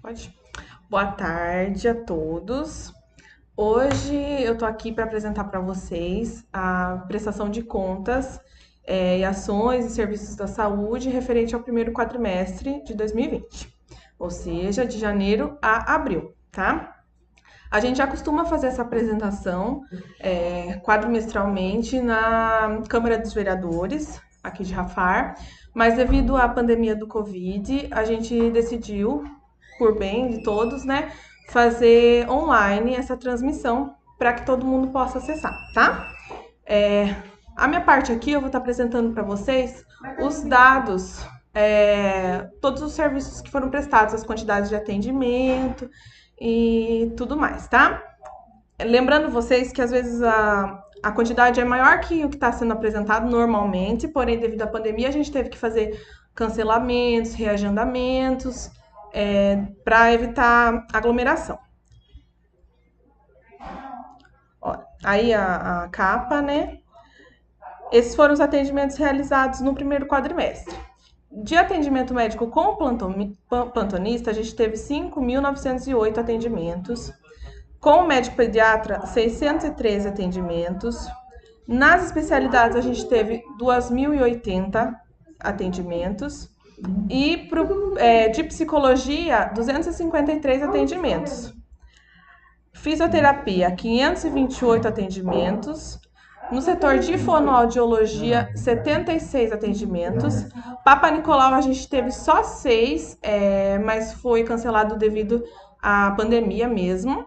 Pode. Boa tarde a todos. Hoje eu tô aqui para apresentar para vocês a prestação de contas e ações e serviços da saúde referente ao primeiro quadrimestre de 2020, ou seja, de janeiro a abril, tá? A gente já costuma fazer essa apresentação quadrimestralmente na Câmara dos Vereadores, aqui de Rafar, mas devido à pandemia do Covid, a gente decidiu, por bem de todos, né, fazer online essa transmissão para que todo mundo possa acessar, tá? A minha parte aqui eu vou estar apresentando para vocês os dados, todos os serviços que foram prestados, as quantidades de atendimento e tudo mais, tá? Lembrando vocês que às vezes a quantidade é maior que o que está sendo apresentado normalmente, porém, devido à pandemia, a gente teve que fazer cancelamentos, reagendamentos, para evitar aglomeração. Ó, aí a capa, né? Esses foram os atendimentos realizados no primeiro quadrimestre. De atendimento médico com plantonista, a gente teve 5.908 atendimentos. Com o médico pediatra, 613 atendimentos. Nas especialidades, a gente teve 2.080 atendimentos. E de psicologia, 253 atendimentos. Fisioterapia, 528 atendimentos. No setor de fonoaudiologia, 76 atendimentos. Papa Nicolau, a gente teve só 6, mas foi cancelado devido à pandemia mesmo.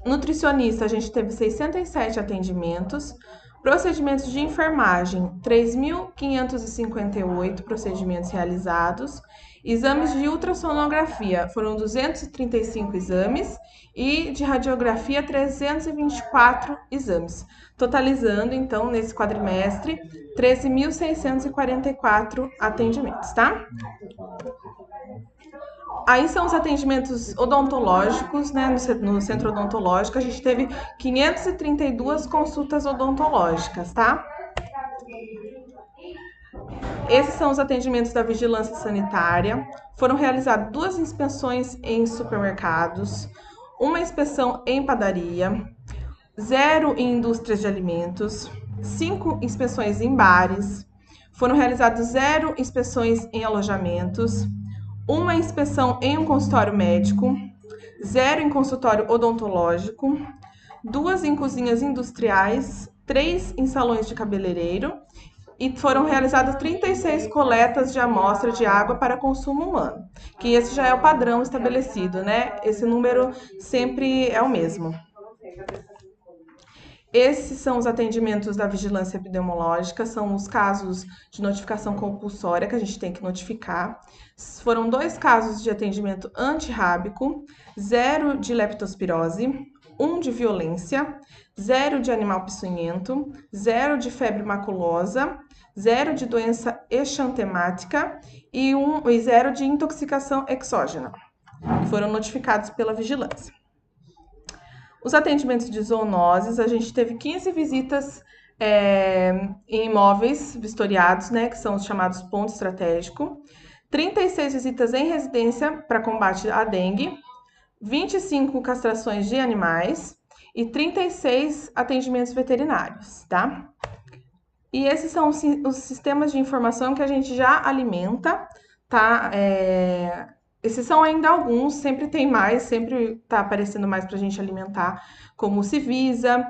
Nutricionista, a gente teve 67 atendimentos. Procedimentos de enfermagem, 3.558 procedimentos realizados. Exames de ultrassonografia, foram 235 exames. E de radiografia, 324 exames. Totalizando, então, nesse quadrimestre, 13.644 atendimentos, tá? Aí são os atendimentos odontológicos, né? No centro odontológico, a gente teve 532 consultas odontológicas, tá? Esses são os atendimentos da vigilância sanitária. Foram realizadas 2 inspeções em supermercados, uma inspeção em padaria, 0 em indústrias de alimentos, 5 inspeções em bares, foram realizadas 0 inspeções em alojamentos, uma inspeção em um consultório médico, 0 em consultório odontológico, 2 em cozinhas industriais, 3 em salões de cabeleireiro e foram realizadas 36 coletas de amostra de água para consumo humano, que esse já é o padrão estabelecido, né? Esse número sempre é o mesmo. Esses são os atendimentos da vigilância epidemiológica, são os casos de notificação compulsória que a gente tem que notificar. Foram 2 casos de atendimento antirrábico, 0 de leptospirose, 1 de violência, 0 de animal peçonhento, 0 de febre maculosa, 0 de doença exantemática e 0 de intoxicação exógena, que foram notificados pela vigilância. Os atendimentos de zoonoses, a gente teve 15 visitas em imóveis vistoriados, né, que são os chamados ponto estratégico, 36 visitas em residência para combate à dengue, 25 castrações de animais e 36 atendimentos veterinários, tá? E esses são os sistemas de informação que a gente já alimenta, tá? Esses são ainda alguns, sempre tem mais, sempre está aparecendo mais para a gente alimentar, como o Civisa,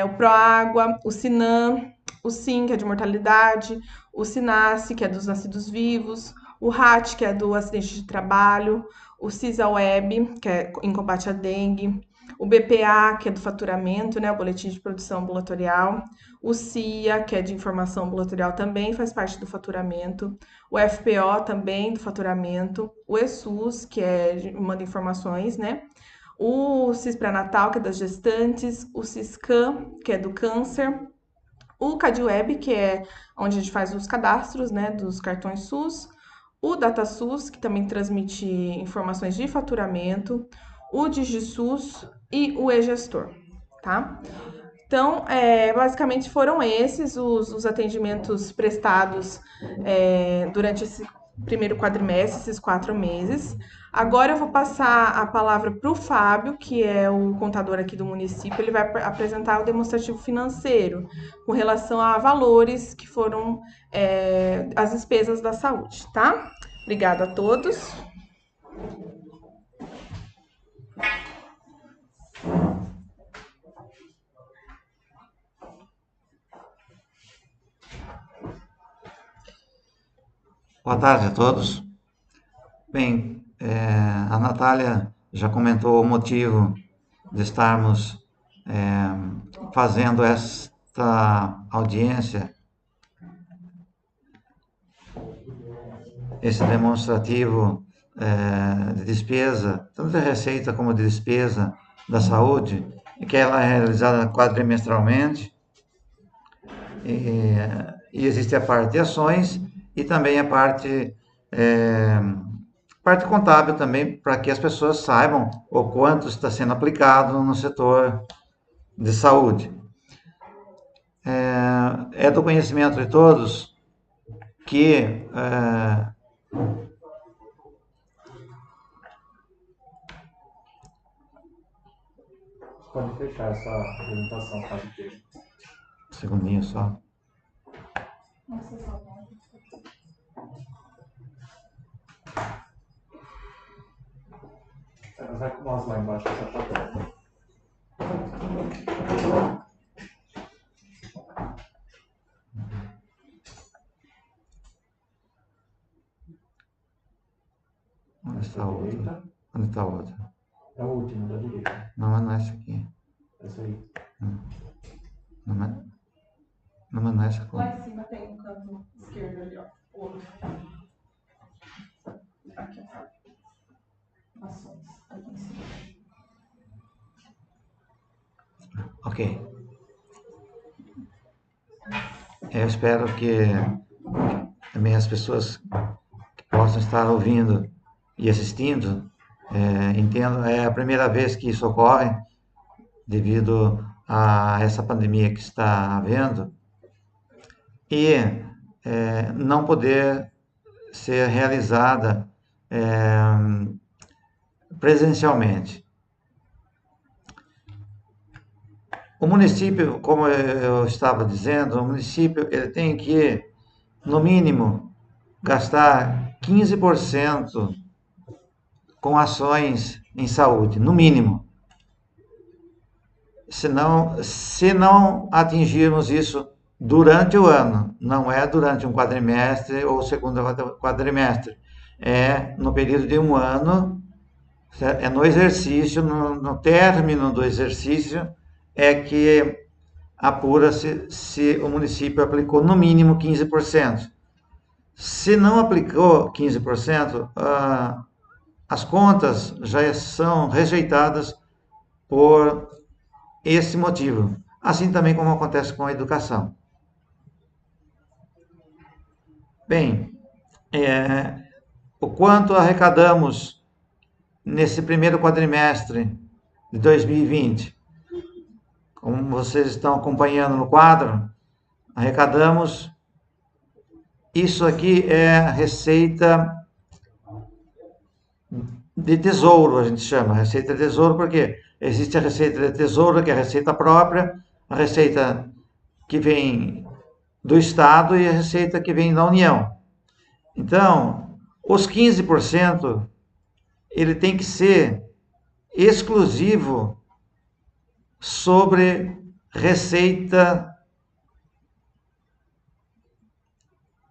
o Proágua, o Sinam, o Sim, que é de mortalidade, o Sinasce, que é dos nascidos vivos, o RAT, que é do acidente de trabalho, o CISA-Web, que é em combate à dengue, o BPA, que é do faturamento, né, o Boletim de Produção Ambulatorial, o CIA, que é de informação ambulatorial, também faz parte do faturamento, o FPO também do faturamento, o ESUS, que manda informações, né? O CIS pré-natal, que é das gestantes, o CISCAM, que é do câncer, o CadWeb, que é onde a gente faz os cadastros, né, dos cartões SUS, o DataSUS, que também transmite informações de faturamento, o DigiSUS e o eGestor, tá? Então, basicamente foram esses os atendimentos prestados durante esse primeiro quadrimestre, esses 4 meses. Agora eu vou passar a palavra para o Fábio, que é o contador aqui do município. Ele vai apresentar o demonstrativo financeiro com relação a valores que foram as despesas da saúde, tá? Obrigada a todos. Boa tarde a todos. Bem, a Natália já comentou o motivo de estarmos fazendo esta audiência, esse demonstrativo de despesa, tanto de receita como de despesa da saúde, e que ela é realizada quadrimestralmente. E existe a parte de ações e também a parte contábil também, para que as pessoas saibam o quanto está sendo aplicado no setor de saúde. É do conhecimento de todos que pode fechar essa apresentação, caso queira. Segundinho só. Vai com nós lá embaixo dessa plataforma. Onde está a outra? Onde está a outra? É o último, da direita. Não, mas não é essa aqui. Essa aí. Não, mas não é essa aqui. Lá em cima tem um canto esquerdo ali, ó. O outro. Aqui, ó. Ações. Aqui em cima. Ok. Eu espero que também as pessoas que possam estar ouvindo e assistindo entendam. É a primeira vez que isso ocorre devido a essa pandemia que está havendo e não poder ser realizada presencialmente. O município, como eu estava dizendo, o município ele tem que, no mínimo, gastar 15% com ações em saúde, no mínimo. Senão, se não atingirmos isso durante o ano, não é durante um quadrimestre ou segundo quadrimestre, é no período de um ano, é no exercício, no término do exercício, é que apura-se se o município aplicou no mínimo 15%. Se não aplicou 15%, as contas já são rejeitadas por esse motivo. Assim também como acontece com a educação. Bem, o quanto arrecadamos nesse primeiro quadrimestre de 2020? Como vocês estão acompanhando no quadro, arrecadamos. Isso aqui é a receita de tesouro, a gente chama. Receita de tesouro porque existe a receita de tesouro, que é a receita própria, a receita que vem do Estado e a receita que vem da União. Então, os 15%, ele tem que ser exclusivo sobre receita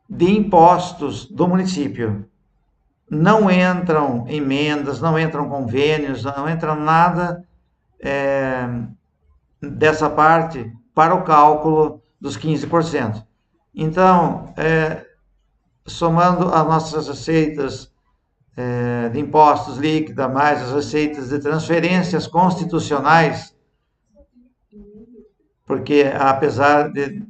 de impostos do município. Não entram emendas, não entram convênios, não entra nada dessa parte para o cálculo dos 15%. Então, somando as nossas receitas de impostos líquida, mais as receitas de transferências constitucionais, porque apesar de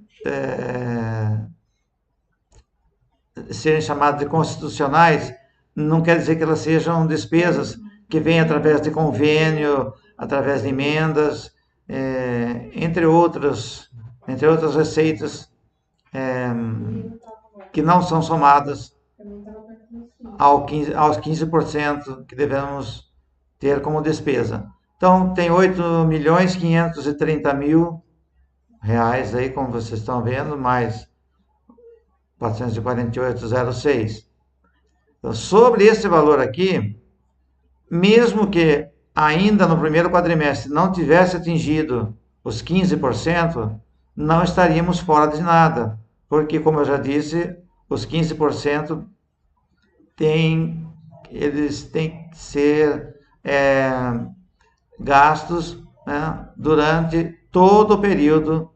serem chamadas de constitucionais, não quer dizer que elas sejam despesas que vêm através de convênio, através de emendas, entre outras receitas que não são somadas aos 15% que devemos ter como despesa. Então, tem 8.530.000 reais aí, como vocês estão vendo, mais 448,06. Então, sobre esse valor aqui, mesmo que ainda no primeiro quadrimestre não tivesse atingido os 15%, não estaríamos fora de nada, porque, como eu já disse, os 15% eles têm que ser gastos, né, durante todo o período,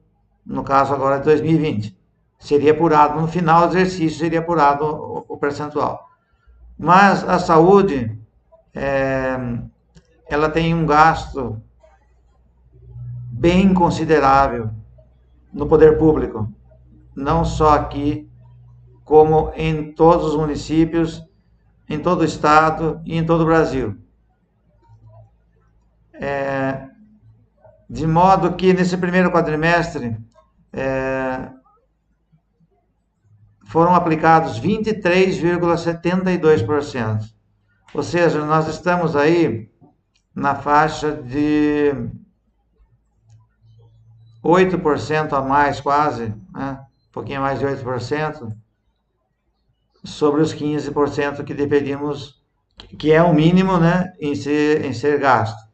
no caso agora de 2020. Seria apurado, no final do exercício, seria apurado o percentual. Mas a saúde, ela tem um gasto bem considerável no poder público, não só aqui, como em todos os municípios, em todo o estado e em todo o Brasil. De modo que nesse primeiro quadrimestre foram aplicados 23,72%. Ou seja, nós estamos aí na faixa de 8% a mais, quase, né? Um pouquinho mais de 8%, sobre os 15% que deveríamos, que é o mínimo, né, em ser gasto.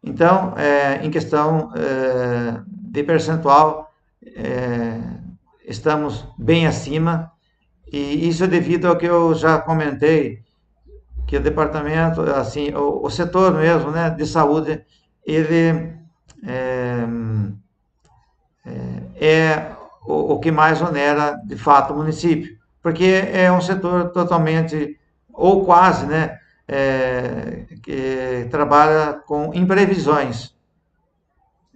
Então, em questão de percentual, estamos bem acima, e isso é devido ao que eu já comentei, que o departamento, assim, o setor mesmo, né, de saúde, ele é o que mais onera, de fato, o município, porque é um setor totalmente, ou quase, né, que trabalha com imprevisões.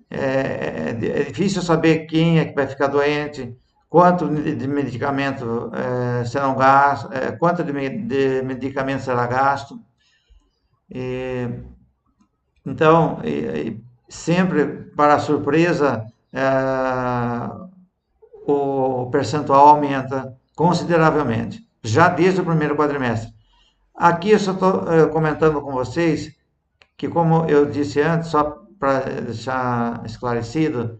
É difícil saber quem é que vai ficar doente, quanto de medicamento serão gastos, quanto de medicamento será gasto. Então, sempre, para a surpresa, o percentual aumenta consideravelmente, já desde o primeiro quadrimestre. Aqui eu só estou comentando com vocês que, como eu disse antes, só para deixar esclarecido,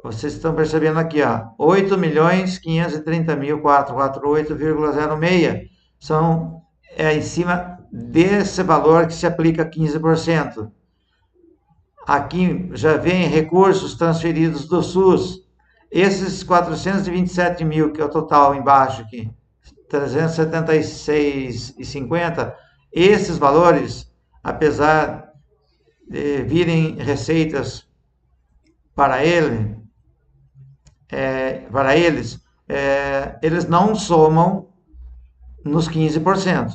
vocês estão percebendo aqui, ó, 8.530.448,06 são em cima desse valor que se aplica 15%. Aqui já vem recursos transferidos do SUS. Esses 427 mil, que é o total embaixo aqui, 376,50, esses valores, apesar de virem receitas para eles, eles não somam nos 15%.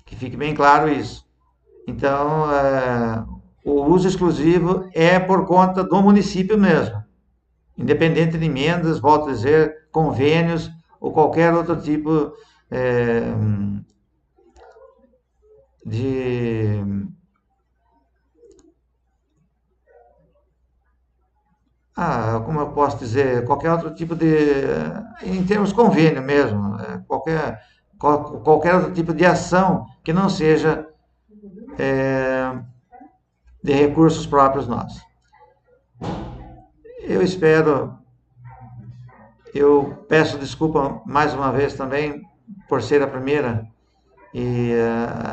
Que fique bem claro isso. Então, o uso exclusivo é por conta do município mesmo, independente de emendas, volto a dizer, convênios ou qualquer outro tipo como eu posso dizer, qualquer outro tipo em termos de convênio mesmo, qualquer outro tipo de ação que não seja de recursos próprios nossos. Eu peço desculpa mais uma vez também por ser a primeira, e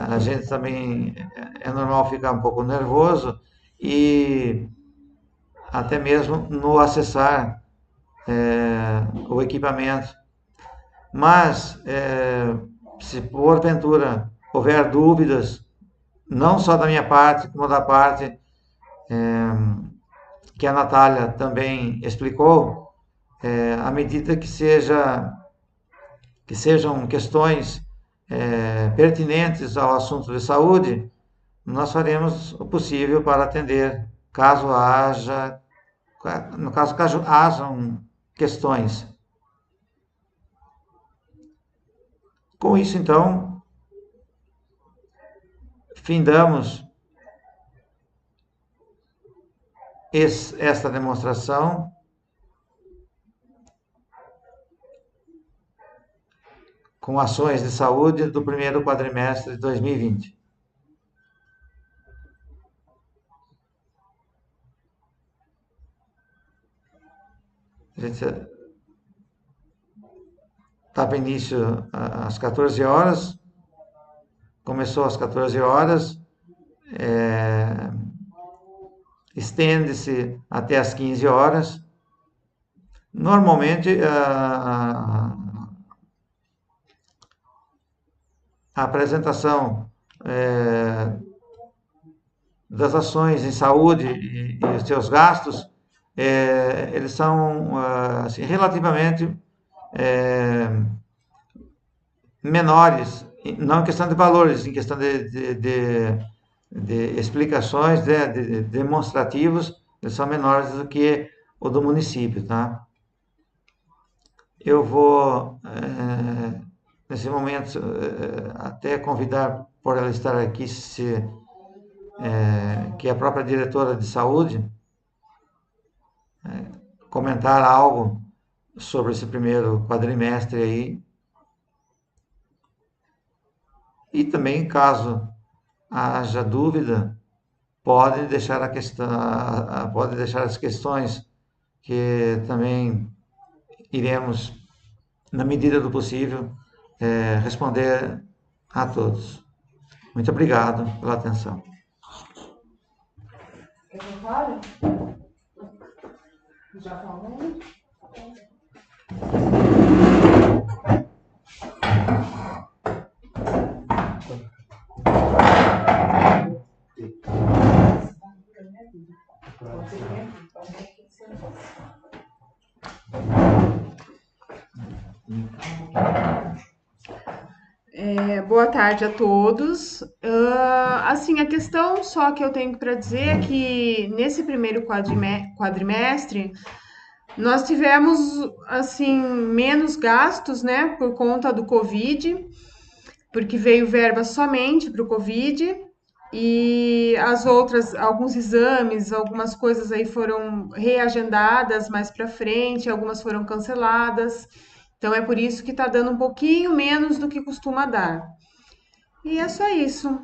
a gente também é normal ficar um pouco nervoso, e até mesmo no acessar o equipamento. Mas, se porventura houver dúvidas, não só da minha parte, como da parte que a Natália também explicou, à medida que sejam questões pertinentes ao assunto de saúde, nós faremos o possível para atender, caso hajam questões. Com isso, então, findamos esta demonstração com ações de saúde do primeiro quadrimestre de 2020. A gente estava início às 14 horas, começou às 14 horas, estende-se até às 15 horas. Normalmente, a apresentação das ações em saúde e os seus gastos, eles são assim, relativamente menores, não em questão de valores, em questão de explicações, de demonstrativos, eles são menores do que o do município, tá? Eu vou, nesse momento, até convidar por ela estar aqui, que é a própria diretora de saúde, comentar algo sobre esse primeiro quadrimestre aí. E também, caso haja dúvida, pode deixar as questões que também iremos, na medida do possível, responder a todos. Muito obrigado pela atenção. Quer que eu fale? Já falou? Boa tarde a todos. Assim, a questão só que eu tenho para dizer é que nesse primeiro quadrimestre nós tivemos assim menos gastos, né, por conta do Covid, porque veio verba somente para o Covid e as outras, alguns exames, algumas coisas aí foram reagendadas mais para frente, algumas foram canceladas. Então é por isso que está dando um pouquinho menos do que costuma dar. E é só isso.